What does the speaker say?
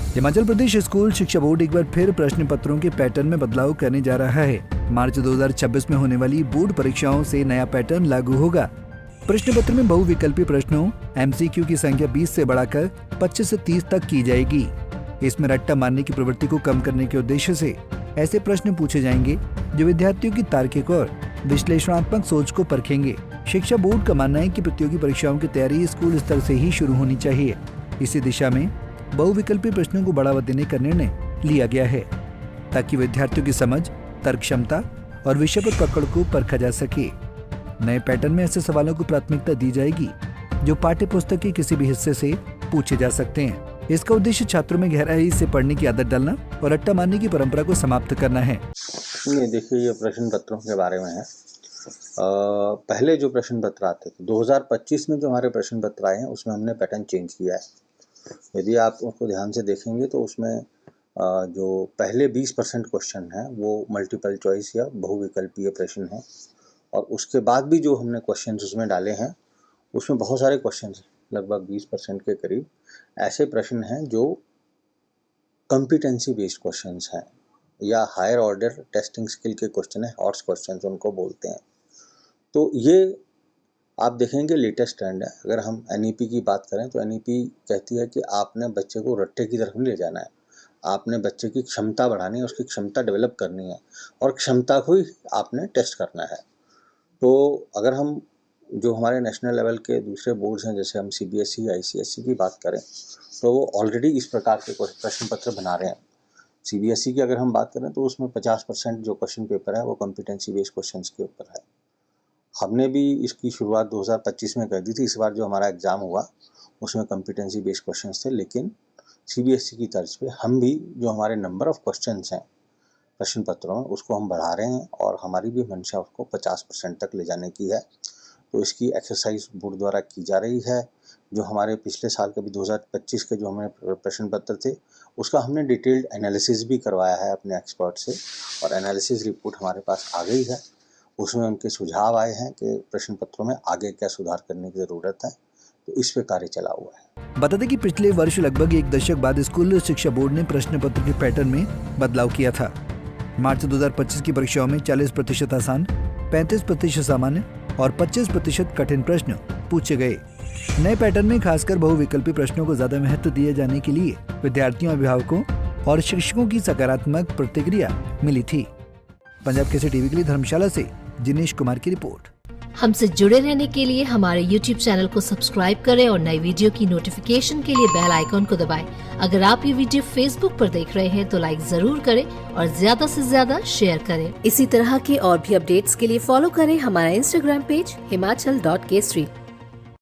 Himachal Pradesh school शिक्षा board एक बार फिर प्रश्न पत्रों के पैटर्न में बदलाव करने जा रहा है। मार्च 2026 में होने वाली बोर्ड परीक्षाओं से नया पैटर्न लागू होगा। प्रश्न पत्र में बहुविकल्पी प्रश्नों MCQ की संख्या 20 से बढ़ाकर 25 से 30 तक की जाएगी। इसमें रट्टा मारने की प्रवृत्ति को कम करने के उद्देश्य से ऐसे प्रश्न पूछे जाएंगे जो विद्यार्थियों की तार्किक और विश्लेषणात्मक सोच को परखेंगे। शिक्षा बोर्ड का मानना है कि प्रतियोगी परीक्षाओं की तैयारी स्कूल स्तर से ही शुरू होनी चाहिए। इसी दिशा में बहुविकल्पी प्रश्नों को बढ़ावा देने का निर्णय लिया गया है ताकि विद्यार्थियों की समझ, तर्क क्षमता और विषय पर पकड़ को परखा जा सके। नए पैटर्न में ऐसे सवालों को प्राथमिकता दी जाएगी जो पाठ्य पुस्तक के किसी भी हिस्से से पूछे जा सकते हैं। इसका उद्देश्य छात्रों में गहराई से पढ़ने की आदत डालना और रट्टा मारने की परंपरा को समाप्त करना है। नहीं, देखिए, ये प्रश्न पत्रों के बारे में है। पहले जो प्रश्न पत्र आते थे 2025 में जो हमारे प्रश्न पत्र आए हैं उसमें हमने पैटर्न चेंज किया है। यदि आप उसको ध्यान से देखेंगे तो उसमें जो पहले 20% क्वेश्चन हैं वो मल्टीपल चॉइस या बहुविकल्पीय प्रश्न हैं, और उसके बाद भी जो हमने क्वेश्चन उसमें डाले हैं उसमें बहुत सारे क्वेश्चन, लगभग 20% के करीब ऐसे प्रश्न हैं जो कॉम्पिटेंसी बेस्ड क्वेश्चन हैं या हायर ऑर्डर टेस्टिंग स्किल के क्वेश्चन है, हॉट्स क्वेश्चन उनको बोलते हैं। तो ये आप देखेंगे लेटेस्ट ट्रेंड है। अगर हम NEP की बात करें तो NEP कहती है कि आपने बच्चे को रट्टे की तरफ नहीं ले जाना है, आपने बच्चे की क्षमता बढ़ानी है, उसकी क्षमता डेवलप करनी है और क्षमता को ही आपने टेस्ट करना है। तो अगर हम जो हमारे नेशनल लेवल के दूसरे बोर्ड्स हैं, जैसे हम CBSE, ICSE की बात करें तो वो ऑलरेडी इस प्रकार के प्रश्न पत्र बना रहे हैं। CBSE की अगर हम बात करें तो उसमें 50% जो क्वेश्चन पेपर है वो कॉम्पिटेंसी बेस्ड क्वेश्चन के ऊपर है। हमने भी इसकी शुरुआत 2025 में कर दी थी। इस बार जो हमारा एग्ज़ाम हुआ उसमें कॉम्पिटेंसी बेस्ड क्वेश्चंस थे, लेकिन CBSE की तर्ज पे हम भी जो हमारे नंबर ऑफ़ क्वेश्चंस हैं प्रश्न पत्रों में उसको हम बढ़ा रहे हैं और हमारी भी मंशा उसको 50% तक ले जाने की है। तो इसकी एक्सरसाइज बोर्ड द्वारा की जा रही है। जो हमारे पिछले साल के भी 2025 के जो हमारे प्रश्न पत्र थे उसका हमने डिटेल्ड एनालिसिस भी करवाया है अपने एक्सपर्ट से, और एनालिसिस रिपोर्ट हमारे पास आ गई है। उसमें उनके सुझाव आए हैं कि प्रश्न पत्रों में आगे क्या सुधार करने की ज़रूरत है, तो इस पे कार्य चला हुआ है। बता दें कि पिछले वर्ष लगभग एक दशक बाद स्कूल शिक्षा बोर्ड ने प्रश्न पत्र के पैटर्न में बदलाव किया था। मार्च 2025 की परीक्षाओं में 40% आसान, 35% सामान्य और 25% कठिन प्रश्न पूछे गए। नए पैटर्न में खासकर बहुविकल्पी प्रश्नों को ज्यादा महत्व दिए जाने के लिए विद्यार्थियों, अभिभावकों और शिक्षकों की सकारात्मक प्रतिक्रिया मिली थी। पंजाब केसरी टीवी के लिए धर्मशाला से जिनेश कुमार की रिपोर्ट। हमसे जुड़े रहने के लिए हमारे YouTube चैनल को सब्सक्राइब करें और नई वीडियो की नोटिफिकेशन के लिए बेल आइकॉन को दबाएं। अगर आप ये वीडियो Facebook पर देख रहे हैं तो लाइक जरूर करें और ज्यादा से ज्यादा शेयर करें। इसी तरह के और भी अपडेट्स के लिए फॉलो करें हमारा Instagram पेज himachal.kesri।